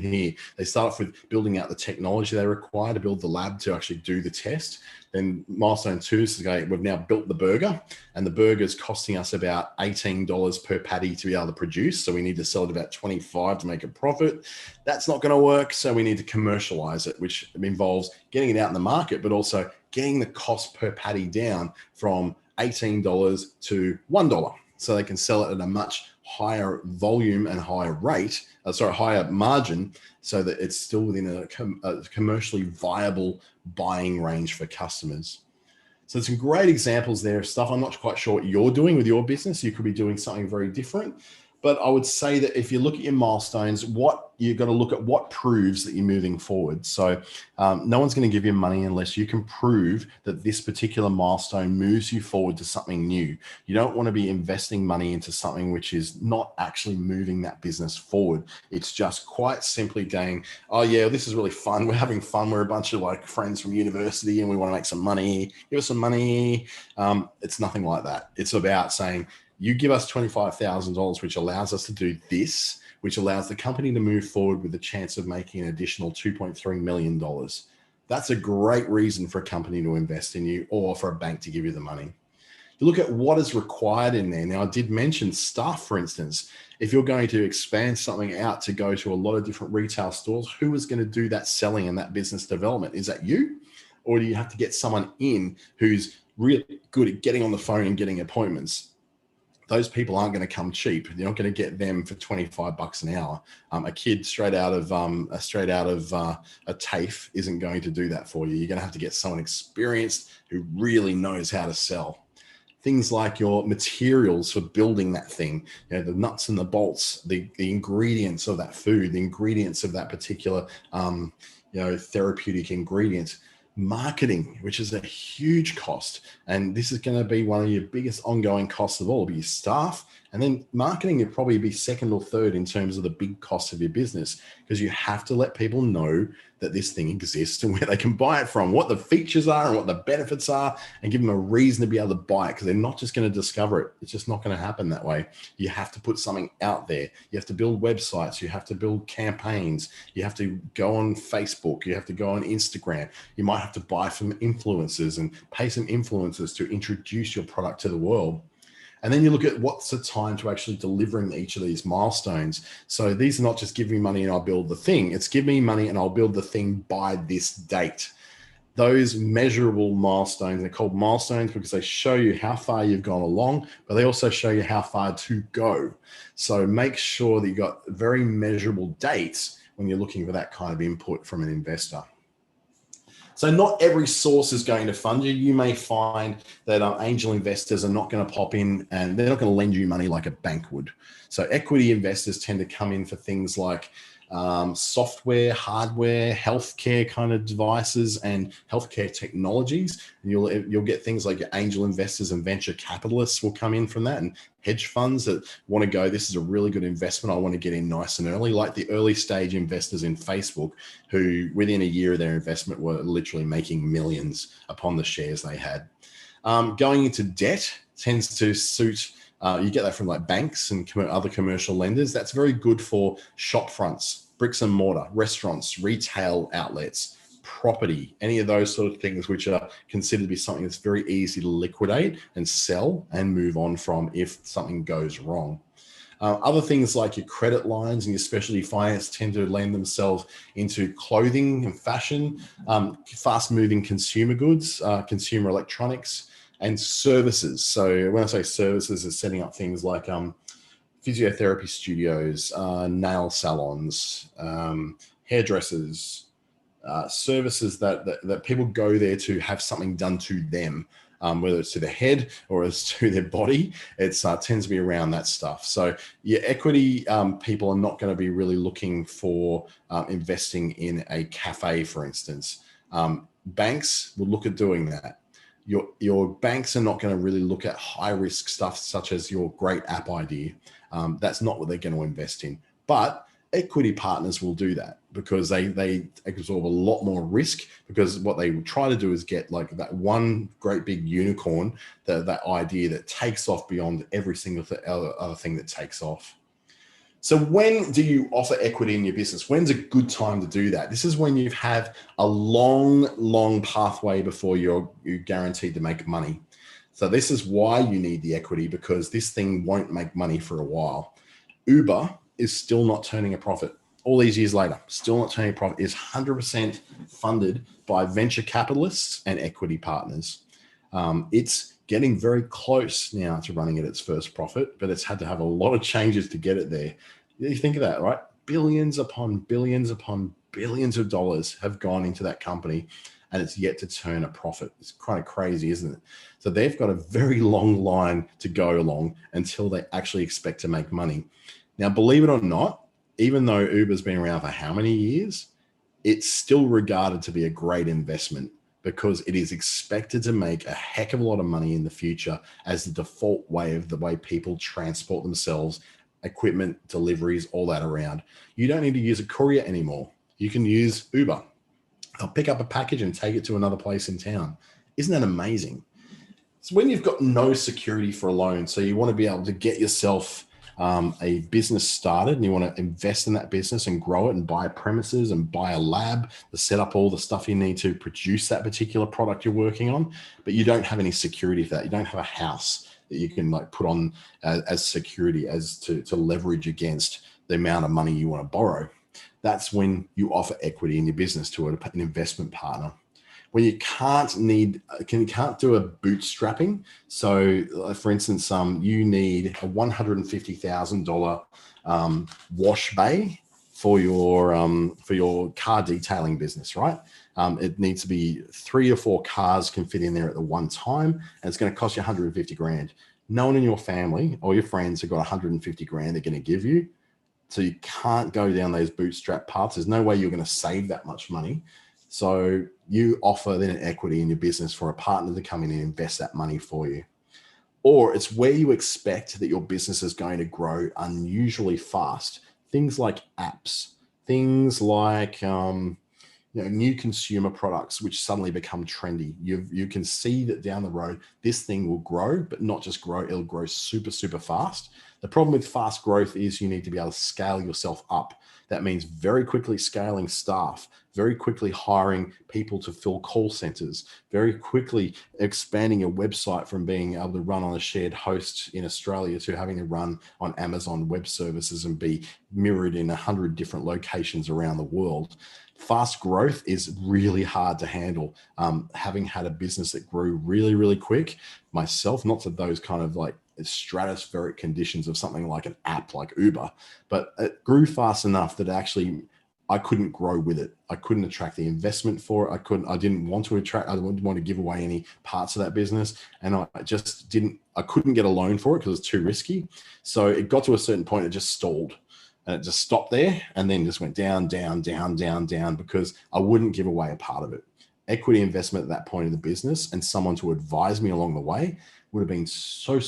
They start off with building out the technology they require to build the lab to actually do the test. Then milestone 2 is, okay, we've now built the burger, and the burger is costing us about $18 per patty to be able to produce. So we need to sell it about $25 to make a profit. That's not going to work. So we need to commercialize it, which involves getting it out in the market, but also getting the cost per patty down from $18 to $1. so they can sell it at a much higher volume and higher rate, higher margin, so that it's still within a commercially viable buying range for customers. So some great examples there of stuff. I'm not quite sure what you're doing with your business. You could be doing something very different. But I would say that if you look at your milestones, what you've got to look at what proves that you're moving forward. So no one's going to give you money unless you can prove that this particular milestone moves you forward to something new. You don't want to be investing money into something which is not actually moving that business forward. It's just quite simply going, oh yeah, this is really fun. We're having fun. We're a bunch of like friends from university and we want to make some money. Give us some money. It's nothing like that. It's about saying, you give us $25,000, which allows us to do this, which allows the company to move forward with the chance of making an additional $2.3 million. That's a great reason for a company to invest in you or for a bank to give you the money. You look at what is required in there. Now, I did mention staff, for instance. If you're going to expand something out to go to a lot of different retail stores, who is going to do that selling and that business development? Is that you? Or do you have to get someone in who's really good at getting on the phone and getting appointments? Those people aren't going to come cheap. You're not going to get them for $25 an hour. A kid straight out of a TAFE isn't going to do that for you. You're going to have to get someone experienced who really knows how to sell. Things like your materials for building that thing, the nuts and the bolts, the ingredients of that food, the ingredients of that particular therapeutic ingredient. Marketing, which is a huge cost. And this is going to be one of your biggest ongoing costs of all, be your staff. And then marketing would probably be second or third in terms of the big costs of your business, because you have to let people know that this thing exists and where they can buy it from, what the features are and what the benefits are, and give them a reason to be able to buy it, because they're not just going to discover it. It's just not going to happen that way. You have to put something out there. You have to build websites. You have to build campaigns. You have to go on Facebook. You have to go on Instagram. You might have to buy from influencers and pay some influencers to introduce your product to the world. And then you look at what's the time to actually delivering each of these milestones. So these are not just give me money and I'll build the thing. It's give me money and I'll build the thing by this date. Those measurable milestones, they're called milestones because they show you how far you've gone along, but they also show you how far to go. So make sure that you've got very measurable dates when you're looking for that kind of input from an investor. So not every source is going to fund you. You may find that angel investors are not going to pop in and they're not going to lend you money like a bank would. So equity investors tend to come in for things like software, hardware, healthcare kind of devices and healthcare technologies. And you'll get things like your angel investors and venture capitalists will come in from that, and hedge funds that want to go, this is a really good investment. I want to get in nice and early, like the early stage investors in Facebook, who within a year of their investment were literally making millions upon the shares they had. Going into debt tends to suit, you get that from like banks and other commercial lenders. That's very good for shop fronts, bricks and mortar, restaurants, retail outlets, property, any of those sort of things, which are considered to be something that's very easy to liquidate and sell and move on from if something goes wrong. Other things like your credit lines and your specialty finance tend to lend themselves into clothing and fashion, fast-moving consumer goods, consumer electronics, and services. So when I say services, it's setting up things like physiotherapy studios, nail salons, hairdressers, services that people go there to have something done to them, whether it's to the head or it's to their body. It tends to be around that stuff. So your equity people are not going to be really looking for investing in a cafe, for instance. Banks will look at doing that. Your banks are not going to really look at high risk stuff such as your great app idea. That's not what they're going to invest in. But equity partners will do that because they absorb a lot more risk, because what they try to do is get like that one great big unicorn, that idea that takes off beyond every single other thing that takes off. So when do you offer equity in your business? When's a good time to do that? This is when you have a long pathway before you're guaranteed to make money. So this is why you need the equity, because this thing won't make money for a while. Uber is still not turning a profit. All these years later, still not turning a profit. Is 100% funded by venture capitalists and equity partners. It's getting very close now to running at its first profit, but it's had to have a lot of changes to get it there. You think of that, right? Billions upon billions upon billions of dollars have gone into that company, and it's yet to turn a profit. It's kind of crazy, isn't it? So they've got a very long line to go along until they actually expect to make money. Now, believe it or not, even though Uber's been around for how many years, it's still regarded to be a great investment because it is expected to make a heck of a lot of money in the future as the default way of the way people transport themselves, equipment, deliveries, all that around. You don't need to use a courier anymore. You can use Uber. I'll pick up a package and take it to another place in town. Isn't that amazing? So when you've got no security for a loan, so you want to be able to get yourself a business started and you want to invest in that business and grow it and buy premises and buy a lab to set up all the stuff you need to produce that particular product you're working on, but you don't have any security for that. You don't have a house that you can like put on as security as to leverage against the amount of money you want to borrow. That's when you offer equity in your business to an investment partner. When you can't do a bootstrapping. So for instance, you need a $150,000 wash bay for your car detailing business, right? It needs to be 3 or 4 cars can fit in there at the one time, and it's going to cost you 150 grand. No one in your family or your friends have got 150 grand they're going to give you. So you can't go down those bootstrap paths. There's no way you're going to save that much money. So you offer then an equity in your business for a partner to come in and invest that money for you. Or it's where you expect that your business is going to grow unusually fast. Things like apps, things like new consumer products, which suddenly become trendy. You can see that down the road, this thing will grow, but not just grow, it'll grow super, super fast. The problem with fast growth is you need to be able to scale yourself up. That means very quickly scaling staff, very quickly hiring people to fill call centers, very quickly expanding your website from being able to run on a shared host in Australia to having to run on Amazon Web Services and be mirrored in 100 different locations around the world. Fast growth is really hard to handle. Having had a business that grew really, really quick myself, not to those kind of like stratospheric conditions of something like an app like Uber, but it grew fast enough that actually I couldn't grow with it. I couldn't attract the investment for it. I didn't want to give away any parts of that business. And I couldn't get a loan for it because it's too risky. So it got to a certain point, it just stalled. And it just stopped there and then just went down, down, down, down, down because I wouldn't give away a part of it. Equity investment at that point in the business and someone to advise me along the way would have been so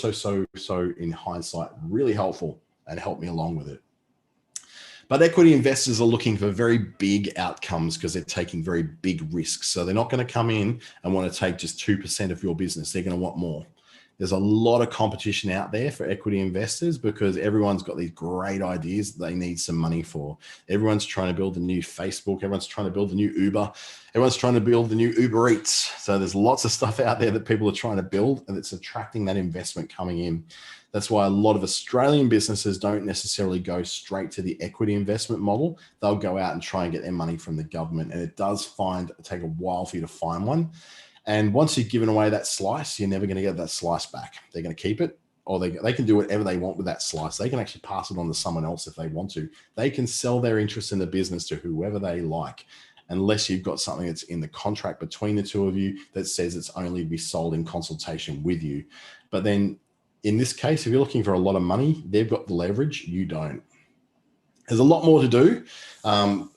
in hindsight, really helpful and helped me along with it. But equity investors are looking for very big outcomes because they're taking very big risks. So they're not going to come in and want to take just 2% of your business. They're going to want more. There's a lot of competition out there for equity investors because everyone's got these great ideas that they need some money for. Everyone's trying to build the new Facebook. Everyone's trying to build the new Uber. Everyone's trying to build the new Uber Eats. So there's lots of stuff out there that people are trying to build, and it's attracting that investment coming in. That's why a lot of Australian businesses don't necessarily go straight to the equity investment model. They'll go out and try and get their money from the government. And it does take a while for you to find one. And once you've given away that slice, you're never going to get that slice back. They're going to keep it, or they can do whatever they want with that slice. They can actually pass it on to someone else if they want to. They can sell their interest in the business to whoever they like, unless you've got something that's in the contract between the two of you that says it's only to be sold in consultation with you. But then in this case, if you're looking for a lot of money, they've got the leverage, you don't. There's a lot more to do.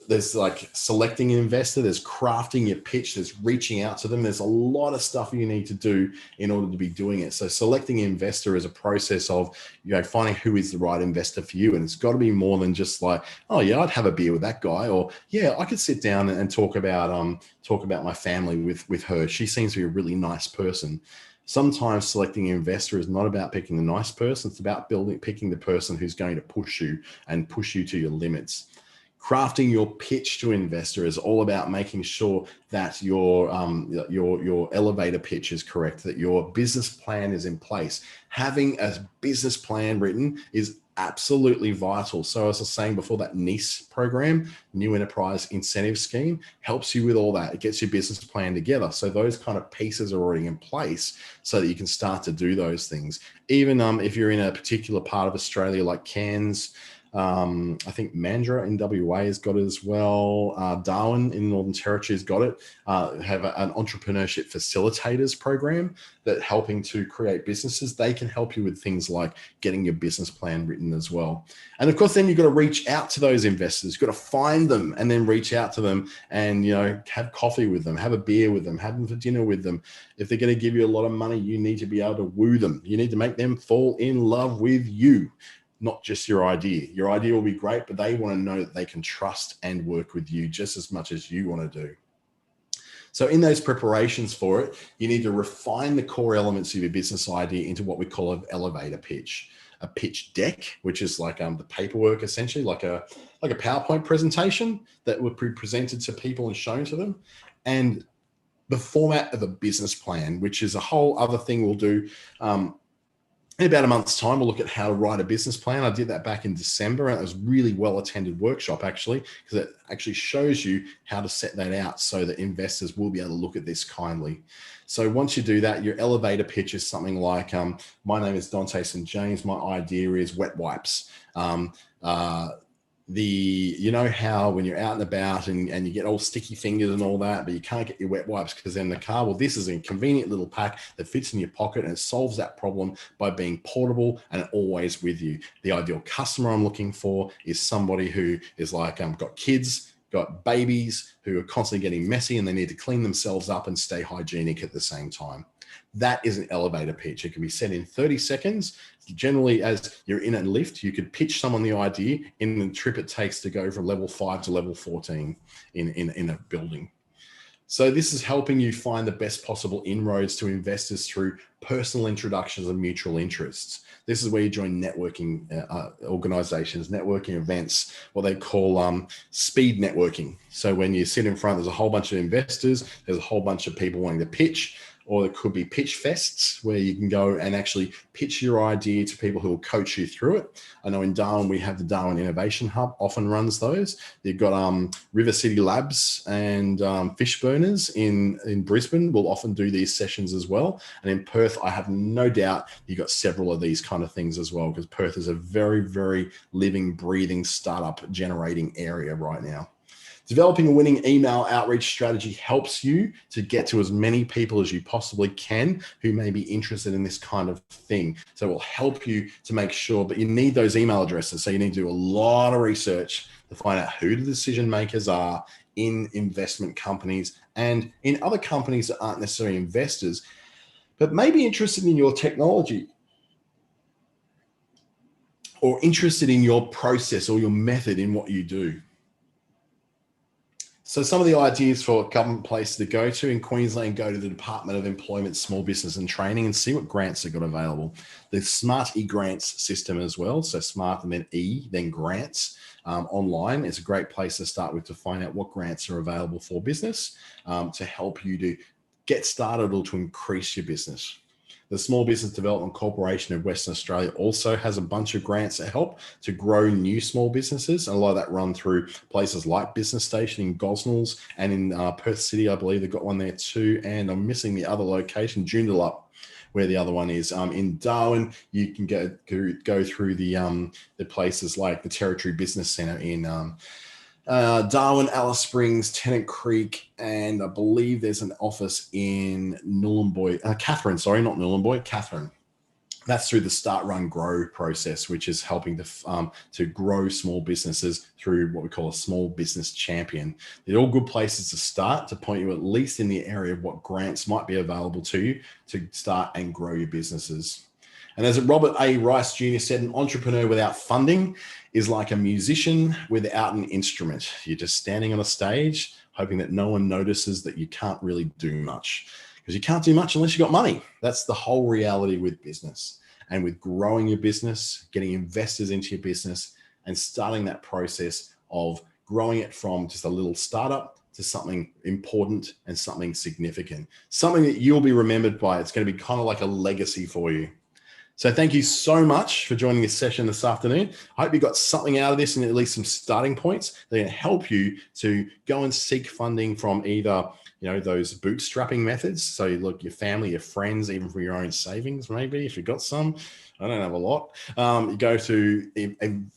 There's like selecting an investor, there's crafting your pitch, there's reaching out to them. There's a lot of stuff you need to do in order to be doing it. So selecting an investor is a process of, finding who is the right investor for you. And it's got to be more than just like, oh yeah, I'd have a beer with that guy. Or yeah, I could sit down and talk about my family with her. She seems to be a really nice person. Sometimes selecting an investor is not about picking the nice person. It's about picking the person who's going to push you to your limits. Crafting your pitch to investor is all about making sure that your elevator pitch is correct, that your business plan is in place. Having a business plan written is absolutely vital. So as I was saying before, that NEIS program, New Enterprise Incentive Scheme, helps you with all that. It gets your business plan together. So those kind of pieces are already in place so that you can start to do those things. Even if you're in a particular part of Australia like Cairns, I think Mandurah in WA has got it as well. Darwin in the Northern Territory has got it. Have an entrepreneurship facilitators program that helping to create businesses. They can help you with things like getting your business plan written as well. And of course, then you've got to reach out to those investors. You've got to find them and then reach out to them and, have coffee with them, have a beer with them, have them for dinner with them. If they're going to give you a lot of money, you need to be able to woo them. You need to make them fall in love with you, not just your idea. Your idea will be great, but they want to know that they can trust and work with you just as much as you want to do. So in those preparations for it, you need to refine the core elements of your business idea into what we call an elevator pitch. A pitch deck, which is like the paperwork, essentially like a PowerPoint presentation that would be presented to people and shown to them. And the format of a business plan, which is a whole other thing we'll do. In about a month's time, we'll look at how to write a business plan. I did that back in December, and it was a really well-attended workshop, actually, because it actually shows you how to set that out so that investors will be able to look at this kindly. So once you do that, your elevator pitch is something like, my name is Dante St. James. My idea is wet wipes. How when you're out and about and you get all sticky fingers and all that, but you can't get your wet wipes because they're in the car. Well, this is a convenient little pack that fits in your pocket and it solves that problem by being portable and always with you. The ideal customer I'm looking for is somebody who is like, got kids, got babies who are constantly getting messy and they need to clean themselves up and stay hygienic at the same time. That is an elevator pitch. It can be said in 30 seconds. Generally, as you're in a lift, you could pitch someone the idea in the trip it takes to go from level 5 to level 14 in a building. So this is helping you find the best possible inroads to investors through personal introductions and mutual interests. This is where you join networking organizations, networking events, what they call speed networking. So when you sit in front, there's a whole bunch of investors, there's a whole bunch of people wanting to pitch, or it could be pitch fests where you can go and actually pitch your idea to people who will coach you through it. I know in Darwin, we have the Darwin Innovation Hub, often runs those. You've got River City Labs and Fish Burners in Brisbane will often do these sessions as well. And in Perth, I have no doubt you've got several of these kind of things as well, because Perth is a very, very living, breathing startup generating area right now. Developing a winning email outreach strategy helps you to get to as many people as you possibly can who may be interested in this kind of thing. So it will help you to make sure, but you need those email addresses. So you need to do a lot of research to find out who the decision makers are in investment companies and in other companies that aren't necessarily investors, but may be interested in your technology or interested in your process or your method in what you do. So some of the ideas for government places to go to in Queensland, go to the Department of Employment, Small Business and Training and see what grants they've got available. The Smart e-grants system as well. So Smart and then E, then grants online. It's a great place to start with to find out what grants are available for business to help you to get started or to increase your business. The Small Business Development Corporation of Western Australia also has a bunch of grants that help to grow new small businesses. And a lot of that run through places like Business Station in Gosnells and in Perth City, I believe they've got one there too. And I'm missing the other location, Joondalup, where the other one is. In Darwin, you can go through the places like the Territory Business Centre in Darwin, Alice Springs, Tennant Creek, and I believe there's an office in Catherine. That's through the Start, Run, Grow process, which is helping to grow small businesses through what we call a small business champion. They're all good places to start to point you at least in the area of what grants might be available to you to start and grow your businesses. And as Robert A. Rice Jr. said, an entrepreneur without funding is like a musician without an instrument. You're just standing on a stage, hoping that no one notices that you can't really do much, because you can't do much unless you've got money. That's the whole reality with business and with growing your business, getting investors into your business and starting that process of growing it from just a little startup to something important and something significant, something that you'll be remembered by. It's going to be kind of like a legacy for you. So thank you so much for joining this session this afternoon. I hope you got something out of this and at least some starting points that are going to help you to go and seek funding from either, those bootstrapping methods. So you look, your family, your friends, even from your own savings, maybe if you've got some. I don't have a lot. You go to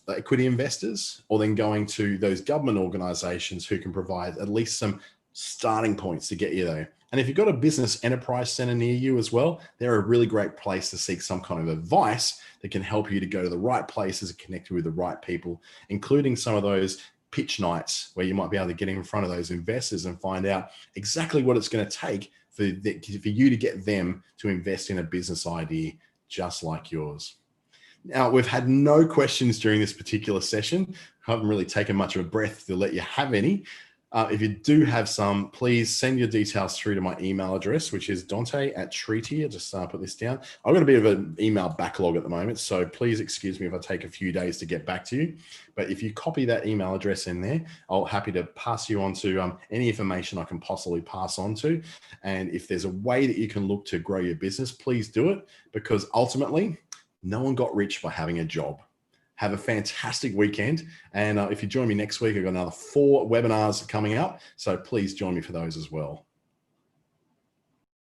equity investors, or then going to those government organizations who can provide at least some starting points to get you there. And if you've got a business enterprise center near you as well, they're a really great place to seek some kind of advice that can help you to go to the right places and connect with the right people, including some of those pitch nights where you might be able to get in front of those investors and find out exactly what it's going to take for you to get them to invest in a business idea just like yours. Now, we've had no questions during this particular session. I haven't really taken much of a breath to let you have any. If you do have some, please send your details through to my email address, which is Dante@Treaty. I'll just put this down. I've got a bit of an email backlog at the moment, so please excuse me if I take a few days to get back to you. But if you copy that email address in there, I'll happy to pass you on to any information I can possibly pass on to. And if there's a way that you can look to grow your business, please do it, because ultimately, no one got rich by having a job. Have a fantastic weekend. And if you join me next week, I've got another 4 webinars coming up. So please join me for those as well.